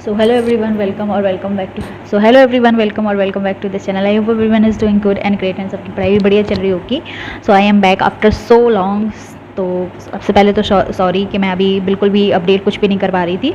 So hello everyone, welcome or welcome back to this channel. I hope everyone is doing good and great and सबकी पढ़ाई भी बढ़िया चल रही होगी. So I am back after so long. तो सबसे पहले तो सॉरी कि मैं अभी बिल्कुल भी अपडेट कुछ भी नहीं कर पा रही थी,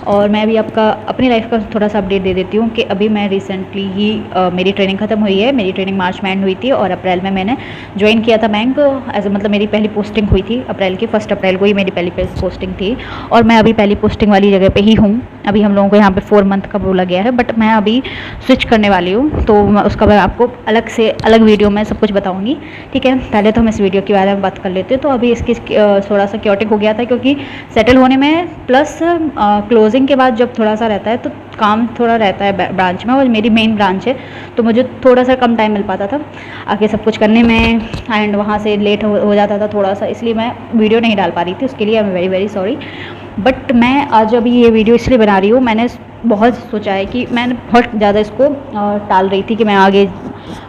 और मैं अभी आपका अपनी लाइफ का थोड़ा सा अपडेट दे देती हूँ कि अभी मैं रिसेंटली ही मेरी ट्रेनिंग ख़त्म हुई है. मेरी ट्रेनिंग मार्च में एंड हुई थी और अप्रैल में मैंने ज्वाइन किया था बैंक एज मतलब मेरी पहली पोस्टिंग हुई थी अप्रैल की 1 अप्रैल को ही मेरी पहली पोस्टिंग थी, और मैं अभी पहली पोस्टिंग वाली जगह पे ही हूँ. अभी हम लोगों को यहाँ पे 4 मंथ का बोला गया है, बट मैं अभी स्विच करने वाली हूँ, तो उसका मैं आपको अलग वीडियो में सब कुछ बताऊँगी. ठीक है, पहले तो हम इस वीडियो के बारे में बात कर लेते हैं. तो अभी इसकी थोड़ा सा क्योटिक हो गया था क्योंकि सेटल होने में प्लस क्लोजिंग के बाद जब थोड़ा सा रहता है तो काम थोड़ा रहता है ब्रांच में, और मेरी मेन ब्रांच है तो मुझे थोड़ा सा कम टाइम मिल पाता था आगे सब कुछ करने में, एंड वहाँ से लेट हो जाता था थोड़ा सा, इसलिए मैं वीडियो नहीं डाल पा रही थी. उसके लिए I am very very sorry. But मैं आज अभी ये वीडियो इसलिए बना रही हूँ, मैंने बहुत सोचा है कि मैंने बहुत ज़्यादा इसको टाल रही थी कि मैं आगे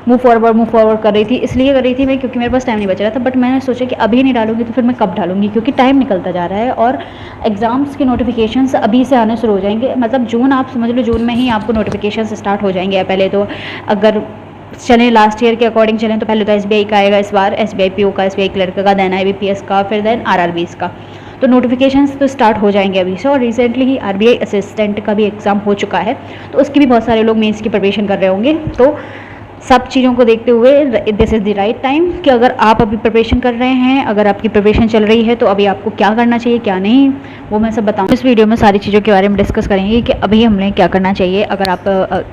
मूव फॉरवर्ड कर रही थी. इसलिए कर रही थी मैं क्योंकि मेरे पास टाइम नहीं बच रहा था, बट मैंने सोचा कि अभी नहीं डालूंगी तो फिर मैं कब डालूंगी, क्योंकि टाइम निकलता जा रहा है और एग्ज़ाम्स के नोटिफिकेशंस अभी से आने शुरू हो जाएंगे. मतलब जून, आप समझ लो जून में ही आपको नोटिफिकेशंस स्टार्ट हो जाएंगे. पहले तो अगर चलें लास्ट ईयर के अकॉर्डिंग चलें तो पहले तो SBI का आएगा इस बार, SBI PO का, SBI क्लर्क का, देन IBPS का, फिर देन RRBs का. तो नोटिफिकेशंस तो स्टार्ट हो जाएंगे अभी से. और रिसेंटली ही RBI असिस्टेंट का भी एग्ज़ाम हो चुका है, तो उसकी भी बहुत सारे लोग मेंस की प्रिपरेशन कर रहे होंगे. तो सब चीज़ों को देखते हुए this is the right time कि अगर आप अभी प्रिपरेशन कर रहे हैं, अगर आपकी प्रिपरेशन चल रही है तो अभी आपको क्या करना चाहिए क्या नहीं, वो मैं सब बताऊँ. इस वीडियो में सारी चीज़ों के बारे में डिस्कस करेंगे कि अभी हमें क्या करना चाहिए. अगर आप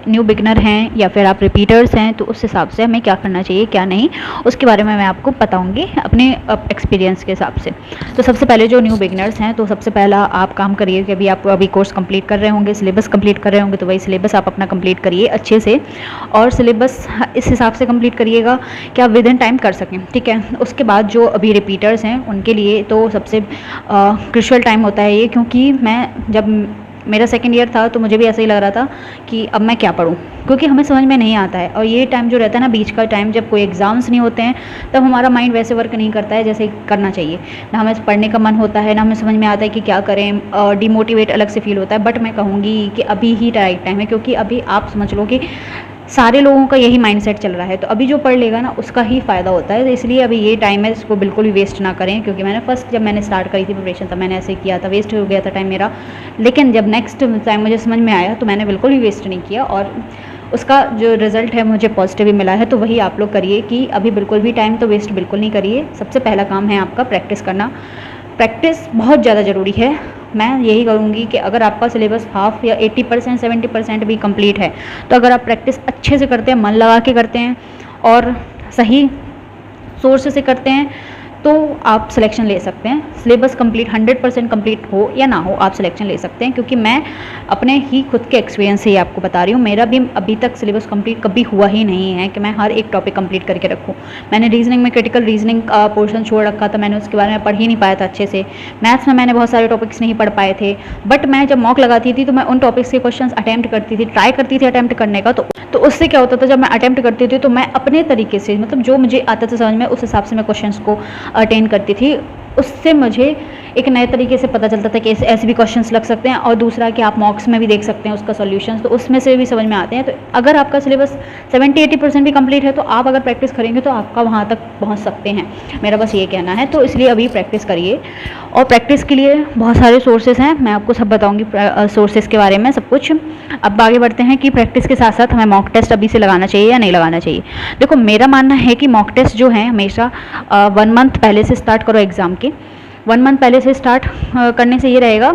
न्यू बिगनर हैं या फिर आप रिपीटर्स हैं तो उस हिसाब से हमें क्या करना चाहिए क्या नहीं, उसके बारे में मैं आपको बताऊँगी अपने एक्सपीरियंस के हिसाब से. तो सबसे पहले जो न्यू बिगनर्स हैं, तो सबसे पहला आप काम करिए कि अभी कोर्स कंप्लीट कर रहे होंगे, सिलेबस कंप्लीट कर रहे होंगे, तो वही सिलेबस आप अपना कंप्लीट करिए अच्छे से, और सिलेबस इस हिसाब से कंप्लीट करिएगा कि आप विद इन टाइम कर सकें. ठीक है, उसके बाद जो अभी रिपीटर्स हैं उनके लिए तो सबसे क्रूशियल टाइम होता है ये, क्योंकि मैं जब मेरा सेकेंड ईयर था तो मुझे भी ऐसा ही लग रहा था कि अब मैं क्या पढूं, क्योंकि हमें समझ में नहीं आता है. और ये टाइम जो रहता है ना, बीच का टाइम, जब कोई एग्ज़ाम्स नहीं होते हैं, तब हमारा माइंड वैसे वर्क नहीं करता है जैसे करना चाहिए. ना हमें पढ़ने का मन होता है, ना हमें समझ में आता है कि क्या करें, डिमोटिवेट अलग से फील होता है. बट मैं कहूँगी कि अभी ही राइट टाइम है, क्योंकि अभी आप समझ लो कि सारे लोगों का यही माइंडसेट चल रहा है. तो अभी जो पढ़ लेगा ना उसका ही फ़ायदा होता है. तो इसलिए अभी ये टाइम है, इसको बिल्कुल भी वेस्ट ना करें. क्योंकि जब मैंने स्टार्ट करी थी प्रिपरेशन तब मैंने ऐसे किया था, वेस्ट हो गया था टाइम मेरा. लेकिन जब नेक्स्ट टाइम मुझे समझ में आया तो मैंने बिल्कुल भी वेस्ट नहीं किया, और उसका जो रिज़ल्ट है मुझे पॉजिटिव ही मिला है. तो वही आप लोग करिए कि अभी बिल्कुल भी टाइम तो वेस्ट बिल्कुल नहीं करिए. सबसे पहला काम है आपका प्रैक्टिस करना. प्रैक्टिस बहुत ज़्यादा ज़रूरी है. मैं यही करूँगी कि अगर आपका सिलेबस हाफ या 80% 70% भी कंप्लीट है, तो अगर आप प्रैक्टिस अच्छे से करते हैं, मन लगा के करते हैं और सही सोर्स से करते हैं, तो आप सिलेक्शन ले सकते हैं. सिलेबस कंप्लीट 100% कंप्लीट हो या ना हो, आप सिलेक्शन ले सकते हैं. क्योंकि मैं अपने ही खुद के एक्सपीरियंस से ही आपको बता रही हूँ. मेरा भी अभी तक सिलेबस कंप्लीट कभी हुआ ही नहीं है कि मैं हर एक टॉपिक कंप्लीट करके रखूँ. मैंने रीजनिंग में क्रिटिकल रीजनिंग का पोर्शन छोड़ रखा था, मैंने उसके बारे में पढ़ ही नहीं पाया था अच्छे से. मैथ्स में मैंने बहुत सारे टॉपिक्स नहीं पढ़ पाए थे, बट मैं जब मॉक लगाती थी तो मैं उन टॉपिक्स के क्वेश्चन अटैम्प्ट करती थी, ट्राई करती थी अटैम्प्ट करने का. तो उससे क्या होता था, जब मैं अटैम्प्ट करती थी तो मैं अपने तरीके से, मतलब जो मुझे आता था समझ में, उस हिसाब से मैं क्वेश्चंस को अटेंड करती थी. उससे मुझे एक नए तरीके से पता चलता था कि ऐसे भी क्वेश्चंस लग सकते हैं. और दूसरा कि आप मॉक्स में भी देख सकते हैं उसका सॉल्यूशंस, तो उसमें से भी समझ में आते हैं. तो अगर आपका सिलेबस 70-80% भी कंप्लीट है तो आप अगर प्रैक्टिस करेंगे तो आपका वहाँ तक पहुँच सकते हैं. मेरा बस ये कहना है. तो इसलिए अभी प्रैक्टिस करिए, और प्रैक्टिस के लिए बहुत सारे सोर्सेज हैं, मैं आपको सब बताऊँगी सोर्सेज के बारे में सब कुछ. अब आगे बढ़ते हैं कि प्रैक्टिस के साथ साथ हमें मॉक टेस्ट अभी से लगाना चाहिए या नहीं लगाना चाहिए. देखो, मेरा मानना है कि मॉक टेस्ट जो है हमेशा 1 मंथ पहले से स्टार्ट करो. एग्ज़ाम के 1 मंथ पहले से स्टार्ट करने से ये रहेगा.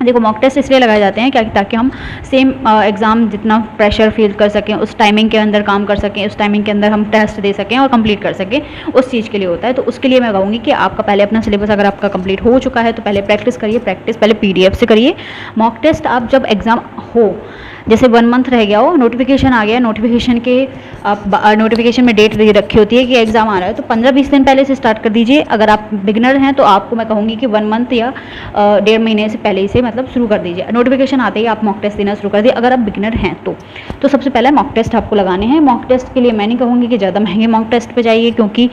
देखो, मॉक टेस्ट इसलिए लगाए जाते हैं क्या, ताकि हम सेम एग्ज़ाम जितना प्रेशर फील कर सकें, उस टाइमिंग के अंदर काम कर सकें, उस टाइमिंग के अंदर हम टेस्ट दे सकें और कंप्लीट कर सकें, उस चीज़ के लिए होता है. तो उसके लिए मैं कहूँगी कि आपका पहले अपना सिलेबस अगर आपका कंप्लीट हो चुका है तो पहले प्रैक्टिस करिए. प्रैक्टिस पहले PDF से करिए. मॉक टेस्ट आप जब एग्ज़ाम हो, जैसे 1 मंथ रह गया हो, नोटिफिकेशन आ गया, नोटिफिकेशन में डेट रखी होती है कि एग्ज़ाम आ रहा है, तो 15-20 दिन पहले से स्टार्ट कर दीजिए. अगर आप बिगनर हैं तो आपको मैं कहूँगी कि 1 मंथ या 1.5 महीने से पहले से मतलब शुरू कर दीजिए. नोटिफिकेशन आते ही आप मॉक टेस्ट देना शुरू कर दिए अगर आप बिगनर हैं तो सबसे पहले मॉक टेस्ट आपको लगाने हैं. मॉक टेस्ट के लिए मैं नहीं कहूँगी कि ज़्यादा महंगे मॉक टेस्ट पे जाइए, क्योंकि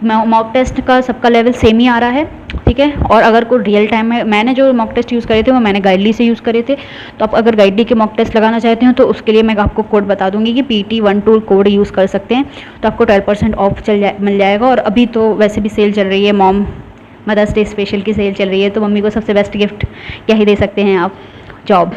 मॉक टेस्ट का सबका लेवल सेम ही आ रहा है, ठीक है। और अगर कोई रियल टाइम में, मैंने जो मॉक टेस्ट यूज़ करे थे वो मैंने गाइडली से यूज़ करे थे, तो आप अगर गाइडली के मॉक टेस्ट लगाना चाहते हो तो उसके लिए मैं आपको कोड बता दूंगी कि PT12 कोड यूज़ कर सकते हैं, तो आपको 12% ऑफ मिल जाएगा। और अभी तो वैसे भी सेल चल रही है, मदर्स डे स्पेशल की सेल चल रही है, तो मम्मी को सबसे बेस्ट गिफ्ट क्या ही दे सकते हैं आप, जॉब।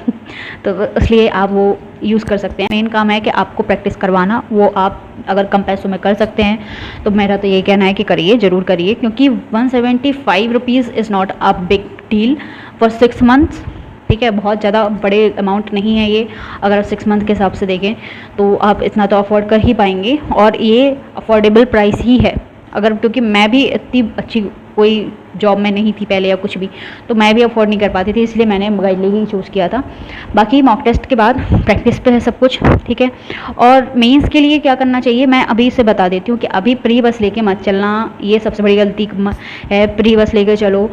तो इसलिए आप वो यूज़ कर सकते हैं। मेन काम है कि आपको प्रैक्टिस करवाना, वो आप अगर कम पैसों में कर सकते हैं तो मेरा तो ये कहना है कि करिए, ज़रूर करिए, क्योंकि 175 rupees is not a big deal for 6 months, ठीक है। बहुत ज़्यादा बड़े अमाउंट नहीं है ये, अगर आप 6 मंथ के हिसाब से देखें तो आप इतना तो अफोर्ड कर ही पाएंगे, और ये अफोर्डेबल प्राइस ही है। अगर, क्योंकि मैं भी इतनी अच्छी कोई जॉब में नहीं थी पहले या कुछ भी, तो मैं भी अफोर्ड नहीं कर पाती थी, इसलिए मैंने गाइडली ही चूज़ किया था। बाकी मॉक टेस्ट के बाद प्रैक्टिस पे है सब कुछ, ठीक है। और मेंस के लिए क्या करना चाहिए मैं अभी से बता देती हूँ कि अभी प्री बस लेके मत चलना, ये सबसे बड़ी गलती है। प्री बस लेके चलो,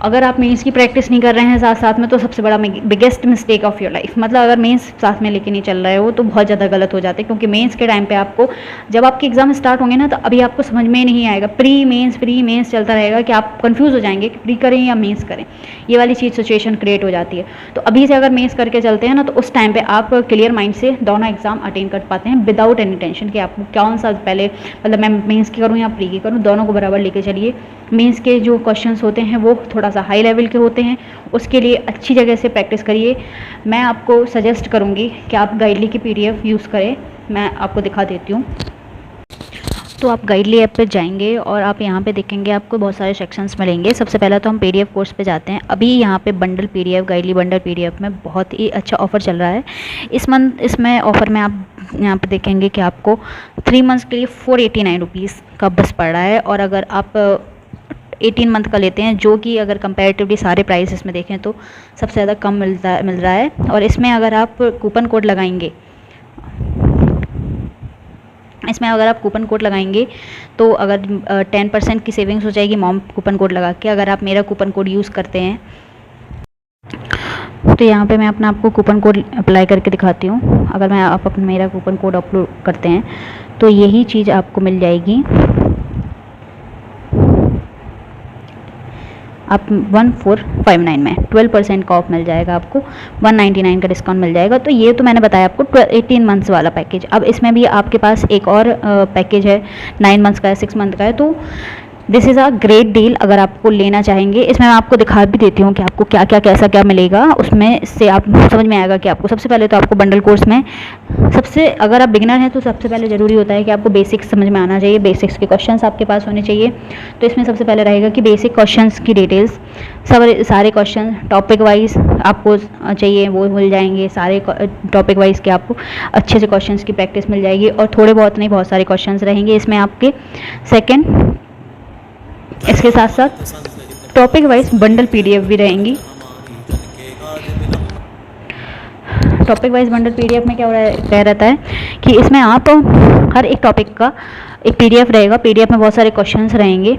अगर आप मेंस की प्रैक्टिस नहीं कर रहे हैं साथ साथ में, तो सबसे बड़ा biggest mistake of your life. मतलब अगर मेंस साथ में लेके नहीं चल रहे हो तो बहुत ज़्यादा गलत हो जाते हैं, क्योंकि मेंस के टाइम पे आपको, जब आपके एग्जाम स्टार्ट होंगे ना, तो अभी आपको समझ में नहीं आएगा, प्री मेंस चलता रहेगा कि आप कंफ्यूज हो जाएंगे कि प्री करें या मेंस करें, ये वाली चीज़ सिचुएशन क्रिएट हो जाती है। तो अभी से अगर मेंस करके चलते हैं ना, तो उस टाइम पर आप क्लियर माइंड से दोनों एग्जाम अटेंड कर पाते हैं विदाउट एनी टेंशन कि आपको कौन सा पहले, मतलब मैं मेंस की करूँ या प्री की करूँ, दोनों को बराबर लेके चलिए। मेंस के जो क्वेश्चंस होते हैं वो थोड़ा सा हाई लेवल के होते हैं, उसके लिए अच्छी जगह से प्रैक्टिस करिए। मैं आपको सजेस्ट करूँगी कि आप गाइडली की PDF यूज़ करें, मैं आपको दिखा देती हूँ। तो आप गाइडली ऐप पे जाएंगे और आप यहाँ पे देखेंगे आपको बहुत सारे सेक्शंस मिलेंगे। सबसे पहला तो हम PDF कोर्स पे जाते हैं। अभी यहाँ पे बंडल PDF, गाइडली बंडल PDF में बहुत ही अच्छा ऑफ़र चल रहा है इस मंथ। इसमें ऑफ़र में आप यहाँ पे देखेंगे कि आपको 3 मंथ्स के लिए 489 रुपीज़ का बस पड़ रहा है। और अगर आप 18 मंथ का लेते हैं, जो कि अगर कंपैरेटिवली सारे प्राइस इसमें देखें तो सबसे ज़्यादा कम मिल रहा है। और इसमें अगर आप कूपन कोड लगाएंगे, तो अगर 10% की सेविंग्स हो जाएगी मॉम कूपन कोड लगा के, अगर आप मेरा कूपन कोड यूज़ करते हैं। तो यहाँ पे मैं अपना आपको कूपन कोड अप्लाई करके दिखाती हूँ। अगर मैं आप अपना मेरा कूपन कोड अपलोड करते हैं तो यही चीज़ आपको मिल जाएगी। आप 1459 में 12% का ऑफ मिल जाएगा, आपको 199 का डिस्काउंट मिल जाएगा। तो ये तो मैंने बताया आपको 18 मंथ्स वाला पैकेज। अब इसमें भी आपके पास एक और पैकेज है, 9 मंथ्स का है, 6 मंथ का है। तो this is a great deal अगर आपको लेना चाहेंगे। इसमें मैं आपको दिखा भी देती हूँ कि आपको क्या क्या कैसा क्या मिलेगा, उसमें से आप समझ में आएगा कि आपको सबसे पहले तो आपको बंडल कोर्स में अगर आप बिगिनर हैं तो सबसे पहले ज़रूरी होता है कि आपको बेसिक्स समझ में आना चाहिए, बेसिक्स के क्वेश्चंस आपके पास होने चाहिए। तो इसमें सबसे पहले रहेगा कि बेसिक क्वेश्चंस की डिटेल्स, सारे क्वेश्चन टॉपिक वाइज आपको चाहिए वो मिल जाएंगे। सारे टॉपिक वाइज के आपको अच्छे से क्वेश्चन की प्रैक्टिस मिल जाएगी, और थोड़े बहुत नहीं, बहुत सारे क्वेश्चन रहेंगे इसमें आपके। सेकेंड, इसके साथ साथ टॉपिक वाइज बंडल PDF भी रहेंगी। टॉपिक वाइज बंडल PDF में क्या रहता है कि इसमें आप हर एक टॉपिक का एक PDF रहेगा। PDF में बहुत सारे क्वेश्चंस रहेंगे,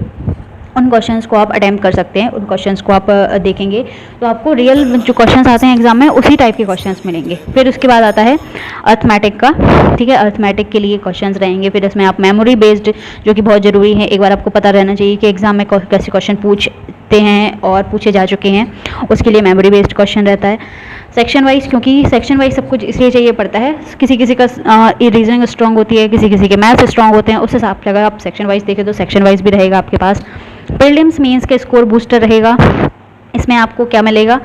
उन क्वेश्चंस को आप अटेम्प्ट कर सकते हैं, उन क्वेश्चंस को आप देखेंगे तो आपको रियल जो क्वेश्चंस आते हैं एग्जाम में उसी टाइप के क्वेश्चंस मिलेंगे। फिर उसके बाद आता है अर्थमेटिक का, ठीक है। अर्थमेटिक के लिए क्वेश्चंस रहेंगे। फिर इसमें आप मेमोरी बेस्ड, जो कि बहुत ज़रूरी है, एक बार आपको पता रहना चाहिए कि एग्जाम में कैसे क्वेश्चन पूछते हैं और पूछे जा चुके हैं, उसके लिए मेमोरी बेस्ड क्वेश्चन रहता है। सेक्शन वाइज, क्योंकि सेक्शन वाइज सब कुछ इसलिए चाहिए पड़ता है, किसी किसी का रीजनिंग स्ट्रांग होती है, किसी किसी के मैथ्स स्ट्रांग होते हैं, उस हिसाब से अगर आप सेक्शन वाइज देखें तो सेक्शन वाइज भी रहेगा आपके पास। प्रीलिम्स मेंस के स्कोर बूस्टर रहेगा। इसमें आपको क्या मिलेगा,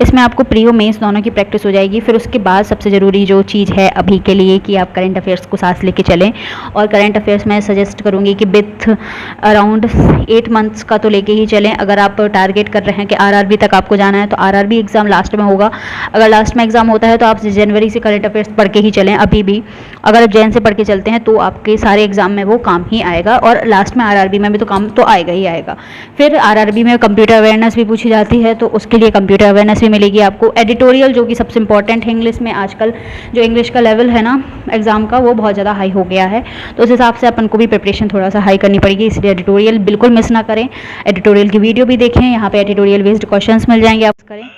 इसमें आपको प्री और मेंस दोनों की प्रैक्टिस हो जाएगी। फिर उसके बाद सबसे ज़रूरी जो चीज़ है अभी के लिए कि आप करंट अफेयर्स को साथ लेके चलें। और करंट अफेयर्स में सजेस्ट करूँगी कि विथ अराउंड 8 मंथ्स का तो लेके ही चलें। अगर आप टारगेट कर रहे हैं कि RRB तक आपको जाना है तो RRB एग्ज़ाम लास्ट में होगा। अगर लास्ट में एग्ज़ाम होता है तो आप जनवरी से करंट अफेयर्स पढ़ के ही चलें। अभी भी अगर आप जैन से पढ़ के चलते हैं तो आपके सारे एग्ज़ाम में वो काम ही आएगा, और लास्ट में RRB में भी तो काम तो आएगा ही आएगा। फिर RRB में कंप्यूटर अवेयरनेस भी पूछी जाती है, तो उसके लिए कंप्यूटर अवेयरनेस भी मिलेगी आपको। एडिटोरियल जो कि सबसे इंपॉर्टेंट है इंग्लिश में, आजकल जो इंग्लिश का लेवल है ना एग्जाम का वो बहुत ज़्यादा हाई हो गया है, तो उस हिसाब से अपन को भी प्रिपरेशन थोड़ा सा हाई करनी पड़ेगी, इसलिए एडिटोरियल बिल्कुल मिस ना करें। एडिटोरियल की वीडियो भी देखें, यहाँ पे एडिटोरियल बेस्ड क्वेश्चंस मिल जाएंगे, आप करें।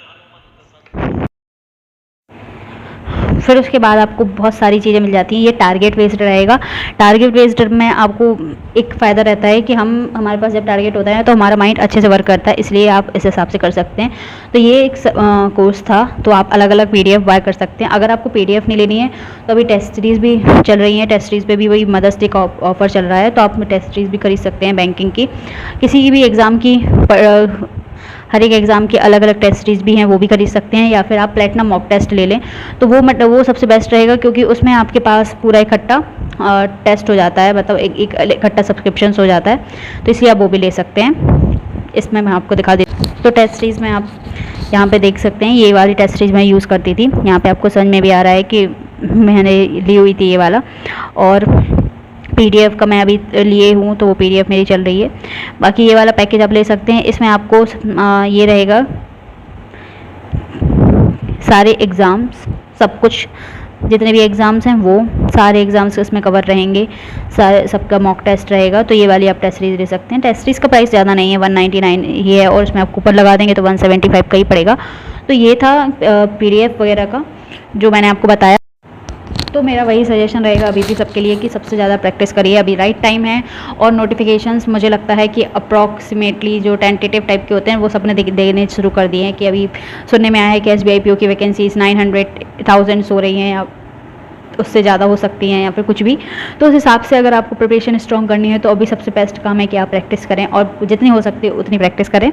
फिर उसके बाद आपको बहुत सारी चीज़ें मिल जाती हैं। ये टारगेट बेस्ड रहेगा। टारगेट बेस्ड में आपको एक फ़ायदा रहता है कि हमारे पास जब टारगेट होता है तो हमारा माइंड अच्छे से वर्क करता है, इसलिए आप इस हिसाब से कर सकते हैं। तो ये एक कोर्स था, तो आप अलग अलग PDF बाय कर सकते हैं। अगर आपको PDF नहीं लेनी है तो अभी टेस्ट सीरीज़ भी चल रही है, टेस्ट सीरीज़ पे भी वही मदर्स डे का ऑफर चल रहा है, तो आप टेस्ट सीरीज़ भी खरीद सकते हैं बैंकिंग की। किसी भी एग्ज़ाम की हर एक एग्ज़ाम की अलग अलग टेस्ट सीरीज़ भी हैं, वो भी खरीद सकते हैं। या फिर आप प्लेटिनम मॉक टेस्ट ले लें तो वो सबसे बेस्ट रहेगा, क्योंकि उसमें आपके पास पूरा इकट्ठा टेस्ट हो जाता है, मतलब एक इकट्ठा सब्सक्रिप्शन हो जाता है, तो इसलिए आप वो भी ले सकते हैं। इसमें मैं आपको दिखा देती हूँ। तो टेस्ट सीरीज़ में आप यहाँ पे देख सकते हैं, ये वाली टेस्ट सीरीज़ मैं यूज़ करती थी। यहाँ पे आपको समझ में भी आ रहा है कि मैंने ली हुई थी ये वाला, और PDF का मैं अभी लिए हूँ, तो वो PDF मेरी चल रही है। बाकी ये वाला पैकेज आप ले सकते हैं। इसमें आपको ये रहेगा सारे एग्ज़ाम्स, सब कुछ जितने भी एग्ज़ाम्स हैं वो सारे एग्ज़ाम्स इसमें कवर रहेंगे, सारे सबका मॉक टेस्ट रहेगा। तो ये वाली आप टेस्ट सीरीज़ ले सकते हैं। टेस्ट सीरीज़ का प्राइस ज़्यादा नहीं है, 199 ही है, और इसमें आप कूपन लगा देंगे तो 175 का ही पड़ेगा। तो ये था PDF वगैरह का जो मैंने आपको बताया। तो मेरा वही सजेशन रहेगा अभी भी सबके लिए कि सबसे ज़्यादा प्रैक्टिस करिए, अभी राइट टाइम है। और नोटिफिकेशंस मुझे लगता है कि अप्रॉक्सीमेटली जो टेंटेटिव टाइप के होते हैं वो सबने देने शुरू कर दिए हैं। कि अभी सुनने में आया है कि SBI PO की वैकेंसीज 900,000 हो रही हैं, या उससे ज़्यादा हो सकती हैं, या फिर कुछ भी। तो उस हिसाब से अगर आपको प्रिपरेशन स्ट्रॉन्ग करनी है तो अभी सबसे बेस्ट काम है कि आप प्रैक्टिस करें, और जितनी हो सकती है उतनी प्रैक्टिस करें,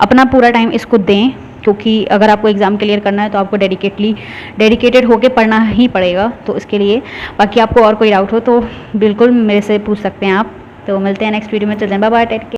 अपना पूरा टाइम इसको दें। क्योंकि अगर आपको एग्ज़ाम क्लियर करना है तो आपको डेडिकेटेड होकर पढ़ना ही पड़ेगा। तो इसके लिए बाकी आपको और कोई डाउट हो तो बिल्कुल मेरे से पूछ सकते हैं आप। तो मिलते हैं नेक्स्ट वीडियो में, चलते हैं, बाय बाय, टेक केयर।